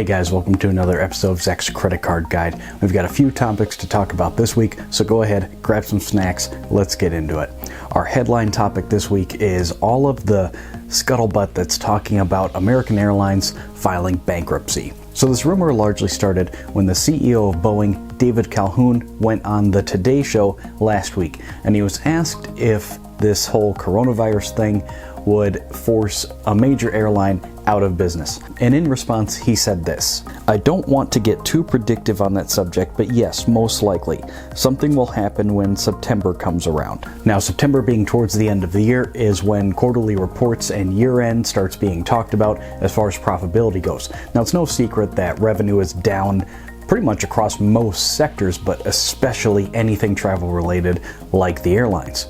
Hey guys, welcome to another episode of Zach's Credit Card Guide. We've got a few topics to talk about this week, so go ahead, grab some snacks, let's get into it. Our headline topic this week is all of the scuttlebutt that's talking about American Airlines filing bankruptcy. So this rumor largely started when the CEO of Boeing, David Calhoun, went on the Today Show last week, and he was asked if this whole coronavirus thing would force a major airline out of business. And in response, he said this: "I don't want to get too predictive on that subject, but yes, most likely. Something will happen when September comes around." Now, September being towards the end of the year is when quarterly reports and year-end starts being talked about as far as profitability goes. Now, it's no secret that revenue is down pretty much across most sectors, but especially anything travel-related like the airlines.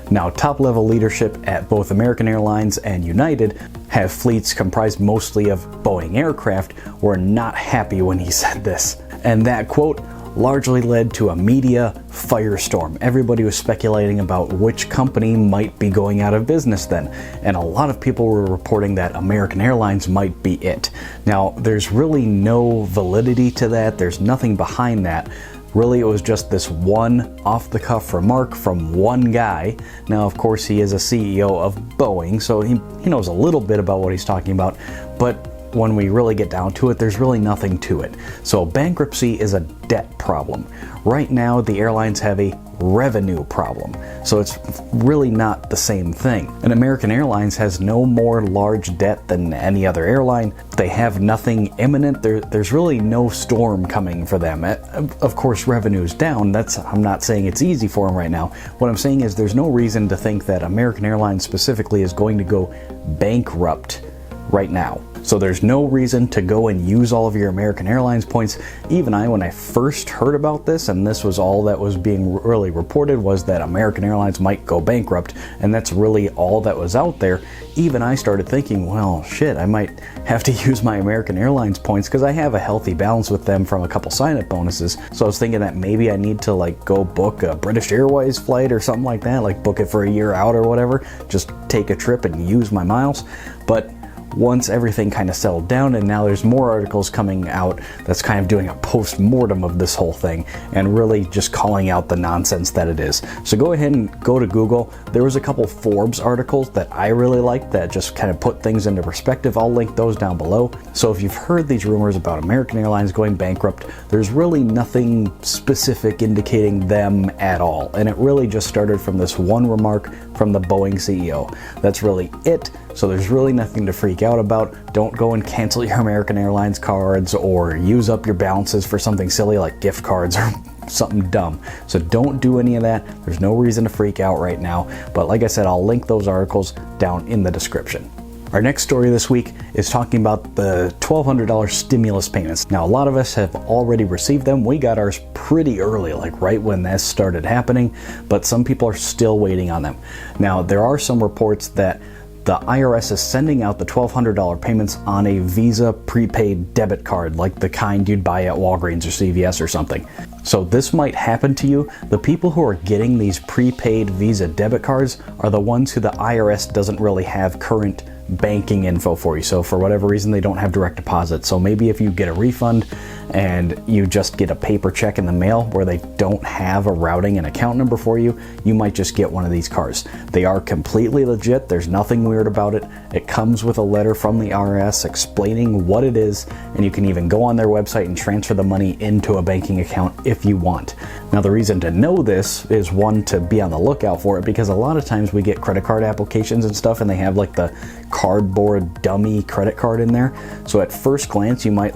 Now, top-level leadership at both American Airlines and United have fleets comprised mostly of Boeing aircraft were not happy when he said this. And that quote largely led to a media firestorm. Everybody was speculating about which company might be going out of business then. And a lot of people were reporting that American Airlines might be it. Now, there's really no validity to that. There's nothing behind that. Really, it was just this one off-the-cuff remark from one guy. Now, of course, he is a CEO of Boeing, so he knows a little bit about what he's talking about, but when we really get down to it, there's really nothing to it. So bankruptcy is a debt problem. Right now, the airlines have a revenue problem, so it's really not the same thing. And American Airlines has no more large debt than any other airline. They have nothing imminent. There's really no storm coming for them. Of course, revenue's down. I'm not saying it's easy for them right now. What I'm saying is there's no reason to think that American Airlines specifically is going to go bankrupt right now. So there's no reason to go and use all of your American Airlines points. Even when I first heard about this, and this was all that was being really reported, was that American Airlines might go bankrupt, and that's really all that was out there. Even I started thinking, well, shit, I might have to use my American Airlines points because I have a healthy balance with them from a couple sign-up bonuses. So I was thinking that maybe I need to go book a British Airways flight or something like that, book it for a year out or whatever, just take a trip and use my miles. But once everything kind of settled down, and now there's more articles coming out that's kind of doing a post-mortem of this whole thing and really just calling out the nonsense that it is. So go ahead and go to Google. There was a couple Forbes articles that I really liked that just kind of put things into perspective. I'll link those down below. So if you've heard these rumors about American Airlines going bankrupt, there's really nothing specific indicating them at all. And it really just started from this one remark from the Boeing CEO. That's really it. So there's really nothing to freak out about. Don't go and cancel your American Airlines cards or use up your balances for something silly like gift cards or something dumb. So don't do any of that. There's no reason to freak out right now. But like I said, I'll link those articles down in the description. Our next story this week is talking about the $1,200 stimulus payments. Now, a lot of us have already received them. We got ours pretty early, right when this started happening, but some people are still waiting on them. Now, there are some reports that the IRS is sending out the $1,200 payments on a Visa prepaid debit card, like the kind you'd buy at Walgreens or CVS or something. So this might happen to you. The people who are getting these prepaid Visa debit cards are the ones who the IRS doesn't really have current banking info for you. So for whatever reason, they don't have direct deposit. So maybe if you get a refund and you just get a paper check in the mail where they don't have a routing and account number for you, you might just get one of these cards. They are completely legit. There's nothing weird about it. It comes with a letter from the IRS explaining what it is, and you can even go on their website and transfer the money into a banking account if you want. Now, the reason to know this is, one, to be on the lookout for it, because a lot of times we get credit card applications and stuff and they have the cardboard dummy credit card in there. So at first glance, you might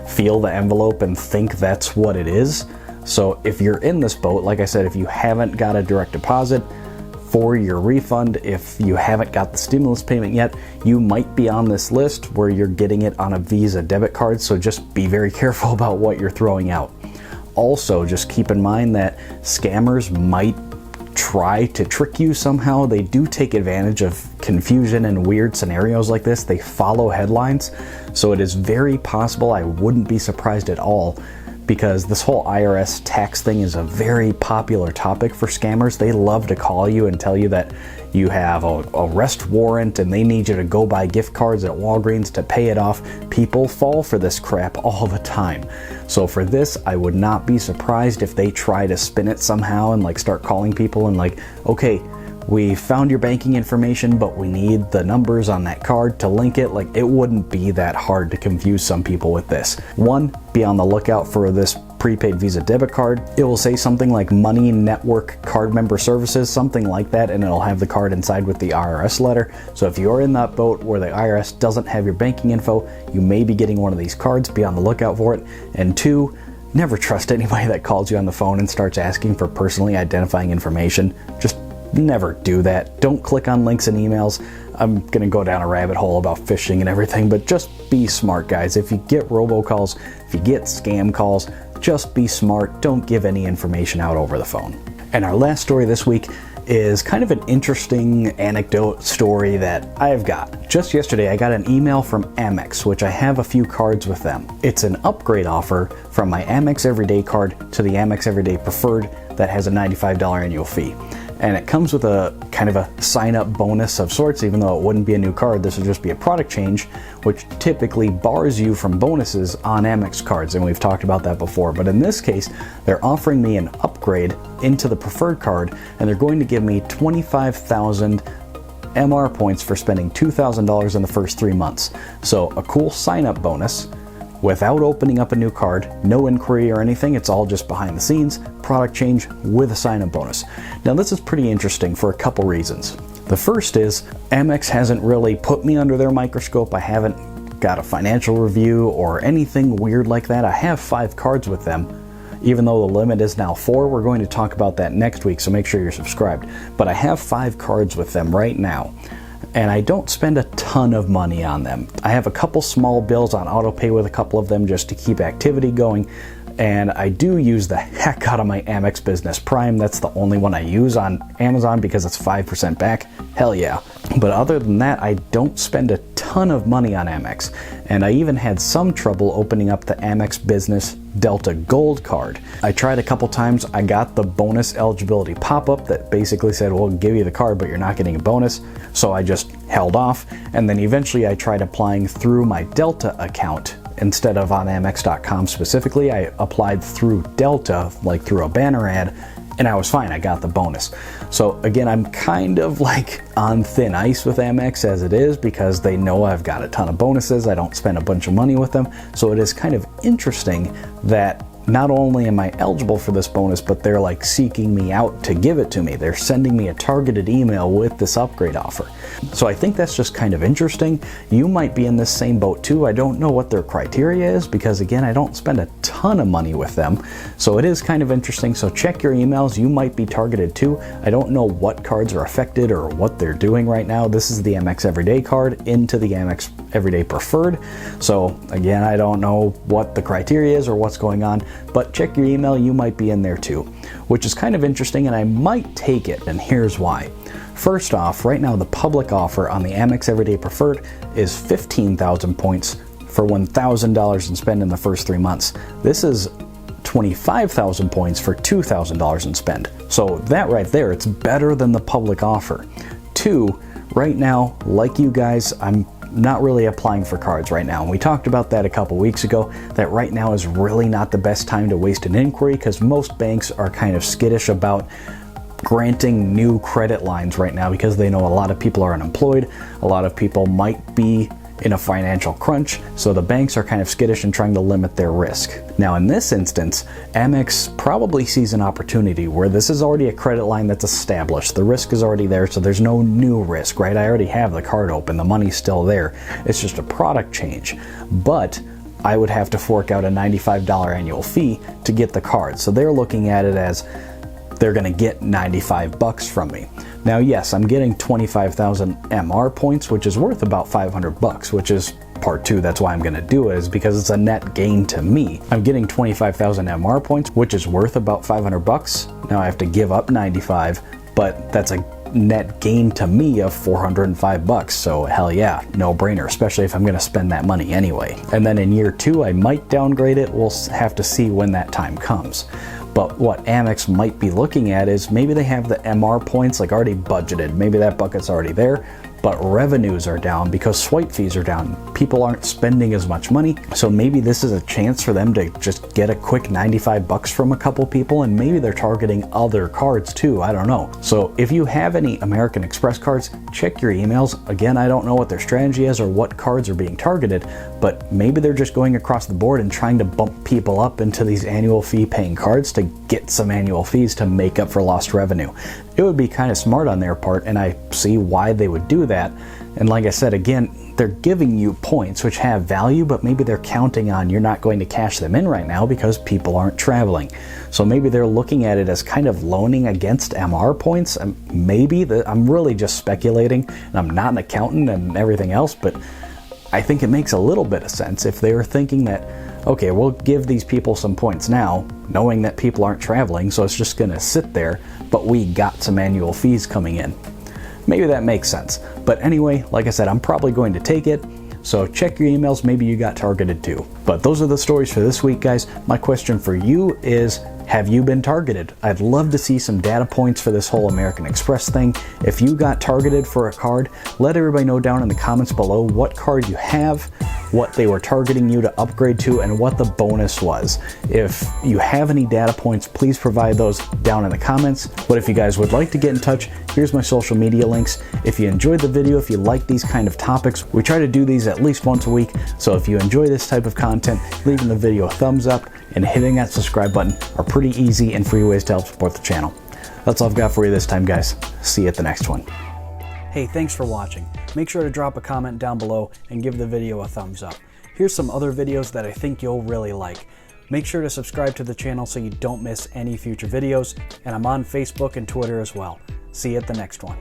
feel the envelope and think that's what it is. So if you're in this boat, like I said, if you haven't got a direct deposit for your refund, if you haven't got the stimulus payment yet, you might be on this list where you're getting it on a Visa debit card. So just be very careful about what you're throwing out. Also, just keep in mind that scammers might try to trick you somehow. They do take advantage of confusion and weird scenarios like this. They follow headlines. So it is very possible, I wouldn't be surprised at all, because this whole IRS tax thing is a very popular topic for scammers. They love to call you and tell you that you have a arrest warrant and they need you to go buy gift cards at Walgreens to pay it off. People fall for this crap all the time. So for this, I would not be surprised if they try to spin it somehow and like start calling people and like, okay, we found your banking information, but we need the numbers on that card to link it. Like, it wouldn't be that hard to confuse some people with this. One, be on the lookout for this prepaid Visa debit card. It will say something like Money Network Card Member Services, something like that, and it'll have the card inside with the IRS letter. So if you're in that boat where the IRS doesn't have your banking info, you may be getting one of these cards. Be on the lookout for it. And two, never trust anybody that calls you on the phone and starts asking for personally identifying information. Just never do that. Don't click on links and emails. I'm gonna go down a rabbit hole about phishing and everything, but just be smart, guys. If you get robocalls, if you get scam calls, just be smart. Don't give any information out over the phone. And our last story this week is kind of an interesting anecdote story that I've got. Just yesterday, I got an email from Amex, which I have a few cards with them. It's an upgrade offer from my Amex Everyday card to the Amex Everyday Preferred that has a $95 annual fee. And it comes with a kind of a sign-up bonus of sorts. Even though it wouldn't be a new card, this would just be a product change, which typically bars you from bonuses on Amex cards, and we've talked about that before. But in this case, they're offering me an upgrade into the preferred card, and they're going to give me 25,000 MR points for spending $2,000 in the first 3 months. So a cool sign-up bonus without opening up a new card, no inquiry or anything. It's all just behind the scenes, product change with a sign-up bonus. Now this is pretty interesting for a couple reasons. The first is Amex hasn't really put me under their microscope. I haven't got a financial review or anything weird like that. I have 5 cards with them, even though the limit is now 4. We're going to talk about that next week, so make sure you're subscribed. But I have 5 cards with them right now, and I don't spend a ton of money on them. I have a couple small bills on auto pay with a couple of them just to keep activity going, and I do use the heck out of my Amex Business Prime. That's the only one I use on Amazon because it's 5% back. Hell yeah. But other than that, I don't spend a ton of money on Amex, and I even had some trouble opening up the Amex Business Delta Gold card. I tried a couple times. I got the bonus eligibility pop-up that basically said, we'll give you the card, but you're not getting a bonus. So I just held off, and then eventually I tried applying through my Delta account instead of on Amex.com specifically. I applied through Delta, like through a banner ad, and I was fine. I got the bonus. So again, I'm kind of like on thin ice with Amex as it is, because they know I've got a ton of bonuses. I don't spend a bunch of money with them. So it is kind of interesting that not only am I eligible for this bonus, but they're like seeking me out to give it to me. They're sending me a targeted email with this upgrade offer. So I think that's just kind of interesting. You might be in this same boat too. I don't know what their criteria is because, again, I don't spend a ton of money with them. So it is kind of interesting. So check your emails. You might be targeted too. I don't know what cards are affected or what they're doing right now. This is the Amex Everyday card into the Amex Everyday Preferred. So again, I don't know what the criteria is or what's going on, but check your email. You might be in there too, which is kind of interesting, and I might take it, and here's why. First off, right now the public offer on the Amex Everyday Preferred is 15,000 points for $1,000 in spend in the first 3 months. This is 25,000 points for $2,000 in spend. So that right there, it's better than the public offer. 2, right now, like you guys, I'm not really applying for cards right now. And we talked about that a couple weeks ago, that right now is really not the best time to waste an inquiry because most banks are kind of skittish about granting new credit lines right now because they know a lot of people are unemployed, a lot of people might be in a financial crunch, so the banks are kind of skittish and trying to limit their risk. Now in this instance, Amex probably sees an opportunity where this is already a credit line that's established. The risk is already there, so there's no new risk, right? I already have the card open, the money's still there. It's just a product change. But I would have to fork out a $95 annual fee to get the card. So they're looking at it as they're gonna get $95 from me. Now, yes, I'm getting 25,000 MR points, which is worth about $500, which is part 2. That's why I'm gonna do it, is because it's a net gain to me. I'm getting 25,000 MR points, which is worth about $500. Now I have to give up 95, but that's a net gain to me of $405. So hell yeah, no brainer, especially if I'm going to spend that money anyway. And then in year 2, I might downgrade it. We'll have to see when that time comes. But what Amex might be looking at is maybe they have the MR points like already budgeted. Maybe that bucket's already there, but revenues are down because swipe fees are down. People aren't spending as much money. So maybe this is a chance for them to just get a quick $95 from a couple people, and maybe they're targeting other cards too. I don't know. So if you have any American Express cards, check your emails. Again, I don't know what their strategy is or what cards are being targeted, but maybe they're just going across the board and trying to bump people up into these annual fee paying cards to get some annual fees to make up for lost revenue. It would be kind of smart on their part, and I see why they would do that. And like I said, again, they're giving you points which have value, but maybe they're counting on you're not going to cash them in right now because people aren't traveling. So maybe they're looking at it as kind of loaning against MR points. Maybe I'm really just speculating, and I'm not an accountant and everything else, but I think it makes a little bit of sense if they were thinking that, okay, we'll give these people some points now, knowing that people aren't traveling, so it's just going to sit there, but we got some annual fees coming in. Maybe that makes sense. But anyway, like I said, I'm probably going to take it, so check your emails, maybe you got targeted too. But those are the stories for this week, guys. My question for you is, have you been targeted? I'd love to see some data points for this whole American Express thing. If you got targeted for a card, let everybody know down in the comments below what card you have, what they were targeting you to upgrade to, and what the bonus was. If you have any data points, please provide those down in the comments. But if you guys would like to get in touch, here's my social media links. If you enjoyed the video, if you like these kind of topics, we try to do these at least once a week. So if you enjoy this type of content, leaving the video a thumbs up and hitting that subscribe button are pretty easy and free ways to help support the channel. That's all I've got for you this time, guys. See you at the next one. Hey, thanks for watching. Make sure to drop a comment down below and give the video a thumbs up. Here's some other videos that I think you'll really like. Make sure to subscribe to the channel so you don't miss any future videos, and I'm on Facebook and Twitter as well. See you at the next one.